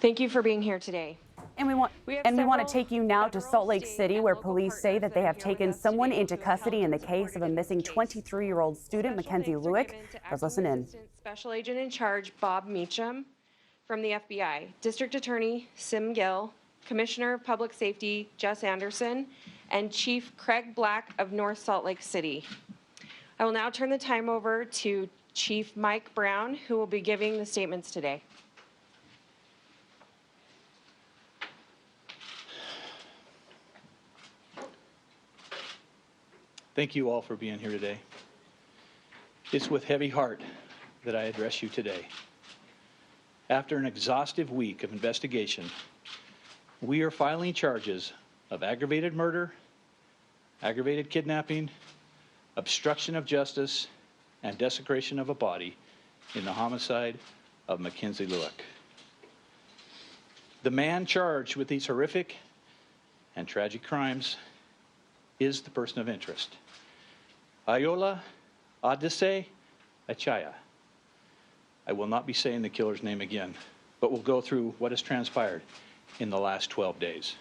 Thank you for being here today. And we want to take you now to Salt Lake City, where police say that they have taken someone into custody in the case of a missing 23-year-old student, Mackenzie Lueck. Let's listen in. Special Agent in Charge Bob Meacham from the FBI, District Attorney Sim Gill, Commissioner of Public Safety Jess Anderson, and Chief Craig Black of North Salt Lake City. I will now turn the time over to Chief Mike Brown, who will be giving the statements today. Thank you all for being here today. It's with heavy heart that I address you today. After an exhaustive week of investigation, we are filing charges of aggravated murder, aggravated kidnapping, obstruction of justice, and desecration of a body in the homicide of Mackenzie Lueck. The man charged with these horrific and tragic crimes is the person of interest, Ayola Adese Achaya. I will not be saying the killer's name again, but we'll go through what has transpired in the last 12 days.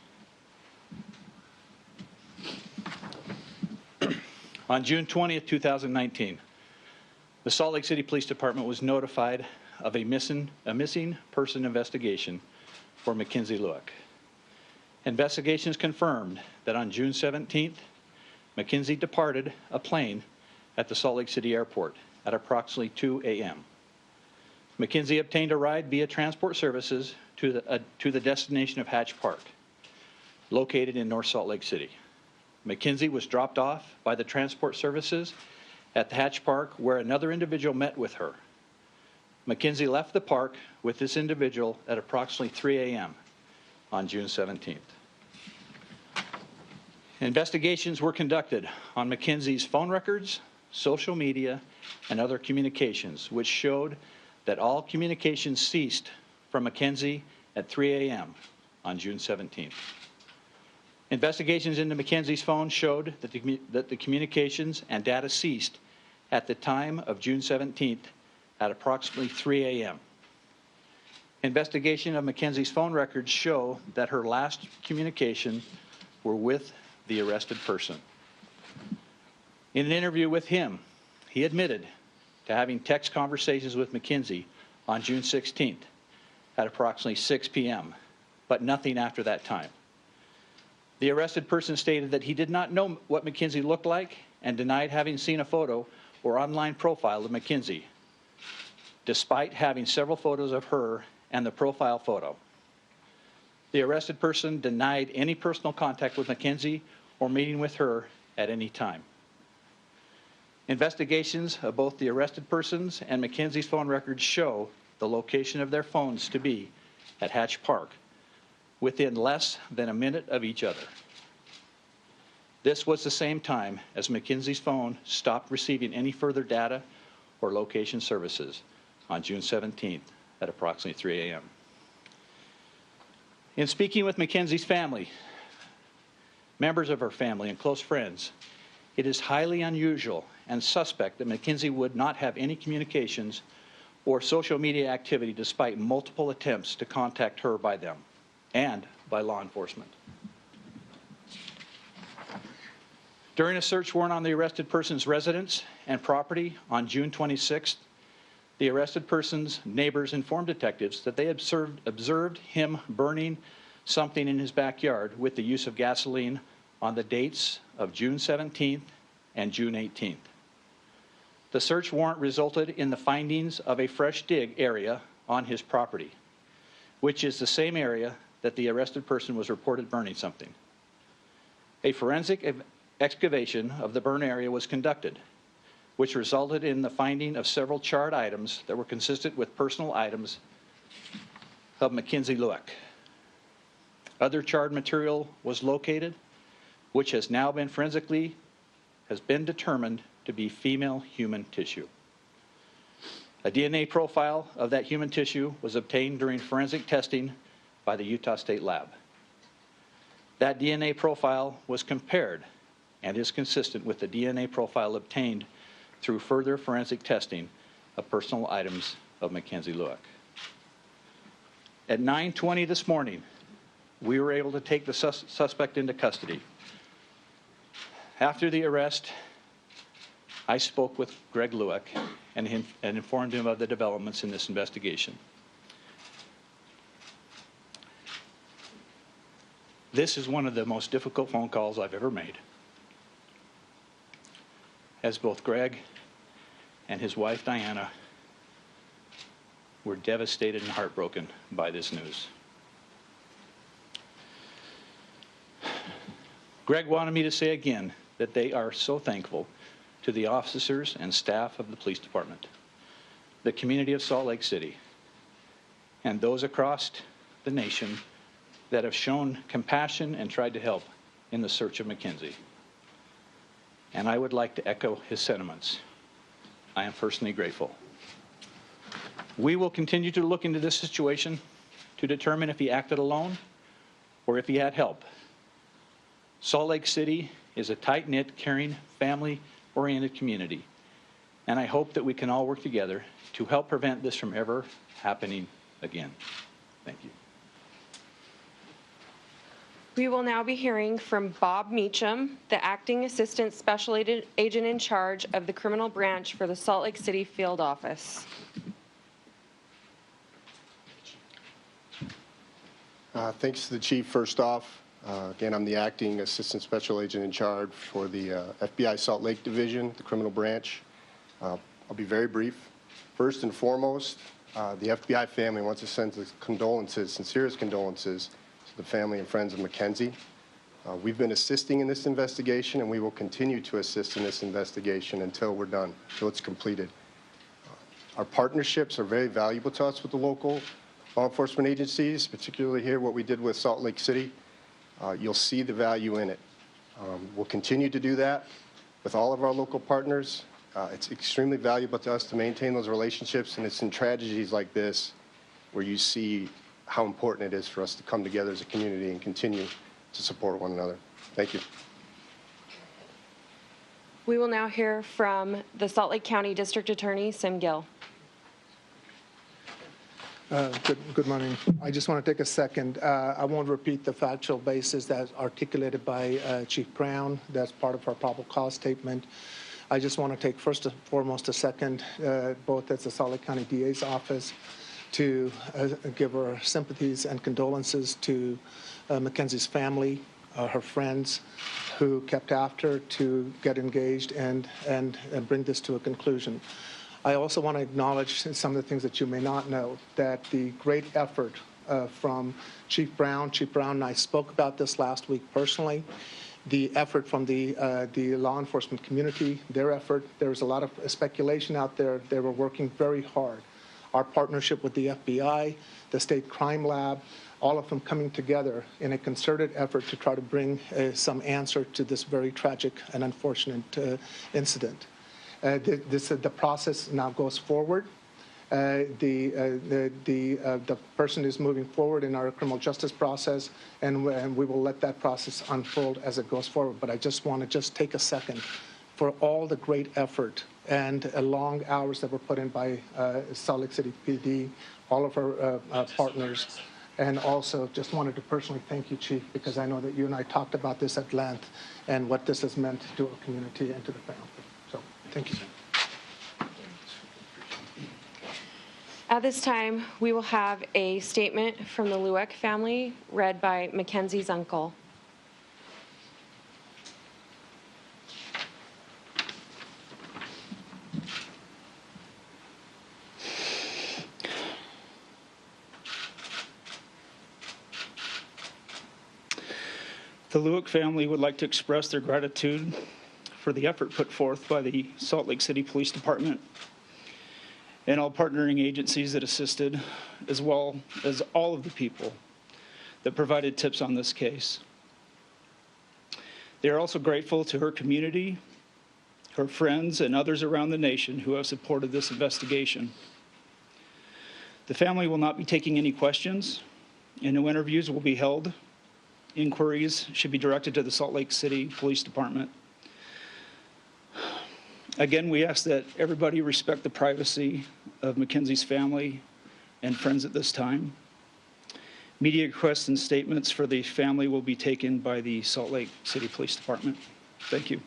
On June 20th, 2019, the Salt Lake City Police Department was notified of a missing person investigation for Mackenzie Lueck. Investigations confirmed that on June 17th, Mackenzie departed a plane at the Salt Lake City Airport at approximately 2 a.m. Mackenzie obtained a ride via transport services to the destination of Hatch Park, located in North Salt Lake City. Mackenzie was dropped off by the transport services at the Hatch Park, where another individual met with her. Mackenzie left the park with this individual at approximately 3 a.m. on June 17th. Investigations were conducted on Mackenzie's phone records, social media, and other communications, which showed that all communications ceased from Mackenzie at 3 a.m. on June 17th. Investigations into Mackenzie's phone showed that the communications and data ceased at the time of June 17th at approximately 3 a.m. Investigation of Mackenzie's phone records show that her last communication were with the arrested person. In an interview with him, he admitted to having text conversations with Mackenzie on June 16th at approximately 6 p.m., but nothing after that time. The arrested person stated that he did not know what Mackenzie looked like and denied having seen a photo or online profile of Mackenzie, despite having several photos of her and the profile photo. The arrested person denied any personal contact with Mackenzie or meeting with her at any time. Investigations of both the arrested persons and Mackenzie's phone records show the location of their phones to be at Hatch Park, within less than a minute of each other. This was the same time as Mackenzie's phone stopped receiving any further data or location services on June 17th at approximately 3 a.m. In speaking with Mackenzie's family, members of her family, and close friends, it is highly unusual and suspect that Mackenzie would not have any communications or social media activity despite multiple attempts to contact her by them and by law enforcement. During a search warrant on the arrested person's residence and property on June 26th, the arrested person's neighbors informed detectives that they observed him burning something in his backyard with the use of gasoline on the dates of June 17th and June 18th. The search warrant resulted in the findings of a fresh dig area on his property, which is the same area that the arrested person was reported burning something. A forensic excavation of the burn area was conducted, which resulted in the finding of several charred items that were consistent with personal items of Mackenzie Lueck. Other charred material was located, which has now been determined to be female human tissue. A DNA profile of that human tissue was obtained during forensic testing by the Utah State Lab. That DNA profile was compared and is consistent with the DNA profile obtained through further forensic testing of personal items of Mackenzie Lueck. At 9:20 this morning, we were able to take the suspect into custody. After the arrest, I spoke with Greg Lueck and informed him of the developments in this investigation. This is one of the most difficult phone calls I've ever made, as both Greg and his wife Diana were devastated and heartbroken by this news. Greg wanted me to say again that they are so thankful to the officers and staff of the police department, the community of Salt Lake City, and those across the nation that have shown compassion and tried to help in the search of Mackenzie. And I would like to echo his sentiments. I am personally grateful. We will continue to look into this situation to determine if he acted alone or if he had help. Salt Lake City is a tight-knit, caring, family-oriented community, and I hope that we can all work together to help prevent this from ever happening again. Thank you. We will now be hearing from Bob Meacham, the Acting Assistant Special Agent in charge of the Criminal Branch for the Salt Lake City Field Office. Thanks to the Chief first off. Again, I'm the Acting Assistant Special Agent in charge for the FBI Salt Lake Division, the Criminal Branch. I'll be very brief. First and foremost, the FBI family wants to send condolences, sincerest condolences, to the family and friends of Mackenzie. We've been assisting in this investigation, and we will continue to assist in this investigation until we're done, until it's completed. Our partnerships are very valuable to us with the local law enforcement agencies, particularly here, what we did with Salt Lake City. You'll see the value in it. We'll continue to do that with all of our local partners. It's extremely valuable to us to maintain those relationships, and it's in tragedies like this where you see how important it is for us to come together as a community and continue to support one another. Thank you. We will now hear from the Salt Lake County District Attorney, Sim Gill. Good morning. I just want to take a second. I won't repeat the factual basis that's articulated by Chief Brown. That's part of our probable cause statement. I just want to take first and foremost a second, both at the Salt Lake County DA's office, to give our sympathies and condolences to Mackenzie's family, her friends who kept after to get engaged and bring this to a conclusion. I also want to acknowledge some of the things that you may not know, that the great effort from Chief Brown and I spoke about this last week personally, the effort from the law enforcement community, their effort. There was a lot of speculation out there. They were working very hard. Our partnership with the FBI, the State Crime Lab, all of them coming together in a concerted effort to try to bring some answer to this very tragic and unfortunate incident. The process now goes forward. The person is moving forward in our criminal justice process, and we will let that process unfold as it goes forward. But I just want to take a second for all the great effort and long hours that were put in by Salt Lake City PD, all of our partners, and also just wanted to personally thank you, Chief, because I know that you and I talked about this at length and what this has meant to our community and to the family. So, thank you. At this time, we will have a statement from the Lueck family read by Mackenzie's uncle. The Lueck family would like to express their gratitude for the effort put forth by the Salt Lake City Police Department and all partnering agencies that assisted, as well as all of the people that provided tips on this case. They are also grateful to her community, her friends, and others around the nation who have supported this investigation. The family will not be taking any questions, and no interviews will be held. Inquiries should be directed to the Salt Lake City Police Department. Again, we ask that everybody respect the privacy of Mackenzie's family and friends at this time. Media requests and statements for the family will be taken by the Salt Lake City Police Department. Thank you.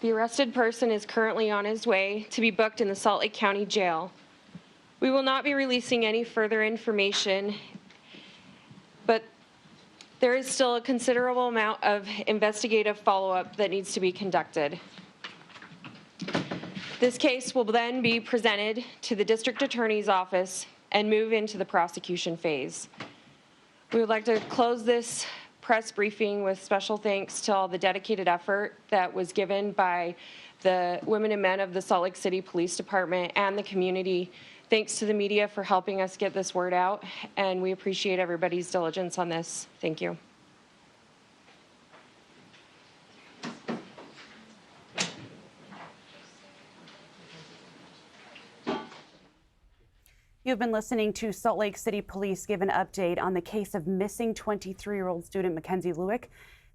The arrested person is currently on his way to be booked in the Salt Lake County Jail. We will not be releasing any further information, but there is still a considerable amount of investigative follow-up that needs to be conducted. This case will then be presented to the District Attorney's Office and move into the prosecution phase. We would like to close this press briefing with special thanks to all the dedicated effort that was given by the women and men of the Salt Lake City Police Department and the community. Thanks to the media for helping us get this word out, and we appreciate everybody's diligence on this. Thank you. You've been listening to Salt Lake City Police give an update on the case of missing 23-year-old student Mackenzie Lueck.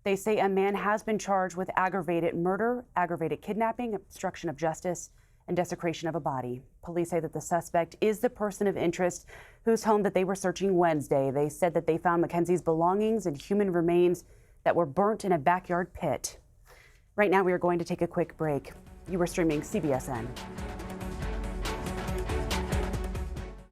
They say a man has been charged with aggravated murder, aggravated kidnapping, obstruction of justice, and desecration of a body. Police say that the suspect is the person of interest whose home that they were searching Wednesday. They said that they found Mackenzie's belongings and human remains that were burnt in a backyard pit. Right now, we are going to take a quick break. You are streaming CBSN.